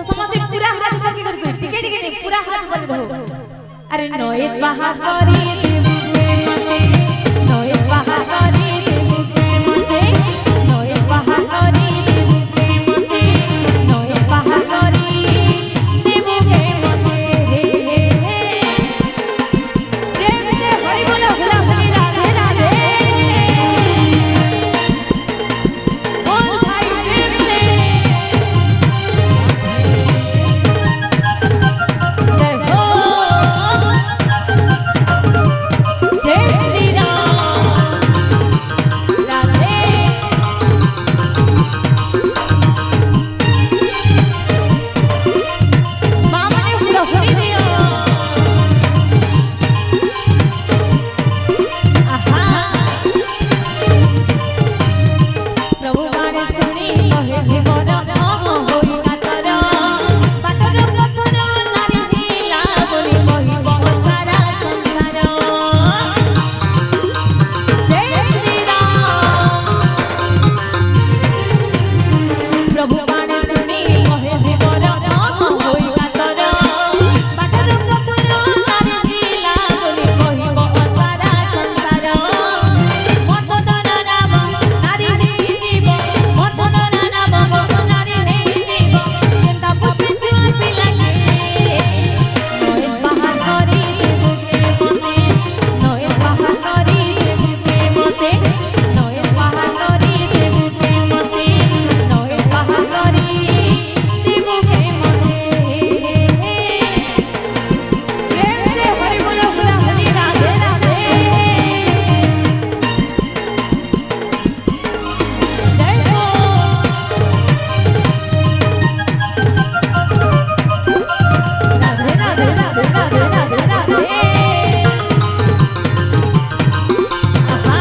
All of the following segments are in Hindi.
समाते पूरा हाथ ऊपर के कर टिके टिके पूरा हाथ ऊपर रहो अरे नोएत बाहर करी नोएत बाहर करी नोएत बाहर करी नोएत बाहर करी देबो के मते प्रेम से हरि बोलो भोला भोली राधे राधे बोल भाई प्रेम से जय हो जय श्री राम राधे मामा ने भोला भोली दिया आहा प्रभु बाणे सुनी कहे भीमर होई कातर पातर पथर नारी नीला बोली कहिब सारा संसार जय श्री राम प्रभु बाणे सुनी कहे भीमर होई कातर पातर पथर नारी नीला बोली कहिब सारा संसार मर्दन नाम नारी नहीं जीव मर्दन नाम नारी नहीं जीव केंदा पुष्पे छुआ पिलाके नोएत बाहर करी नोएत बाहर करी मते नोएत बाहर करी मते नोएत बाहर करी देबो के मते प्रेम से हरि बोलो भोला भोली राधे राधे जय हो राधे राधे राधे राधे राधे राधे आहा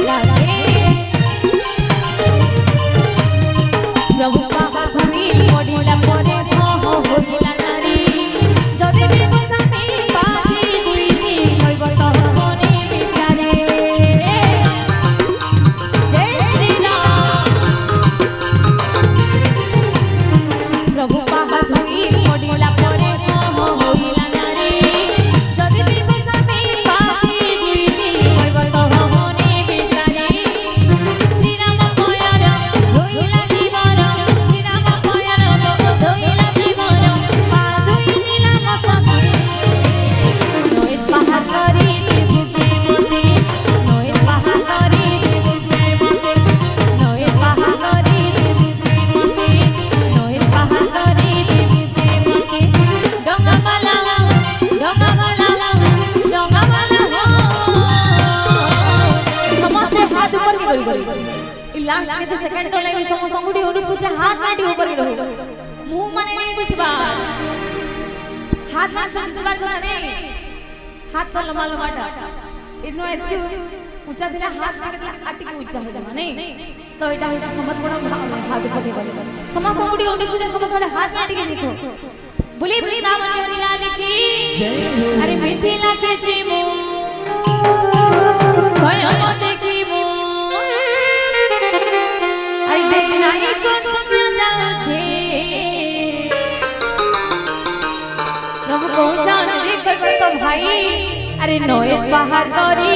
राधे प्रभु बाबा भूमि पड़िला परे मोह होइला नारी जदि भी बसानी बाजी दुई दी कइब तो मने विचारे जय श्री राम प्रभु बाबा भूमि पड़िला परे मोह होइला नारी जदि भी बसानी बाजी दुई दी कइब तो मने विचारे श्री राम मयर होइला जीवर श्री राम मयर होइला जीवर पादुई नीला मपके नोएत बाहर करी देबो के मते नोएत बाहर करी देबो के मते नोएत बाहर करी देबो के मते नोएत बाहर करी देबो के मते डंगा वाला हो समस्त हाथ ऊपर के करी ई लास्ट के तो सेकंड लाइन में समस्त अंगुठी अनुरोध कुछ हाथ माटी ऊपर के रहो मुंह माने नहीं दिसबा हाथ माने दिसबा करा नहीं हाथ तो लंबा लंबाटा इतना इतनी ऊंचा दिला हाथ माने दिला आटी के ऊंचा हो जामा नहीं तो एटा हो समस्त बड़ा हाथ ऊपर के समस्त अंगुठी अनुरोध कुछ समस्त हाथ माटी के देखो बोली बोली बाबा हरि लाल की जय अरे मिथिला के जीवो स्वयं देखिबो अरे देखना ई कोन समय जाओ छे प्रभु को जान रे तो भाई अरे नोएत बाहर करी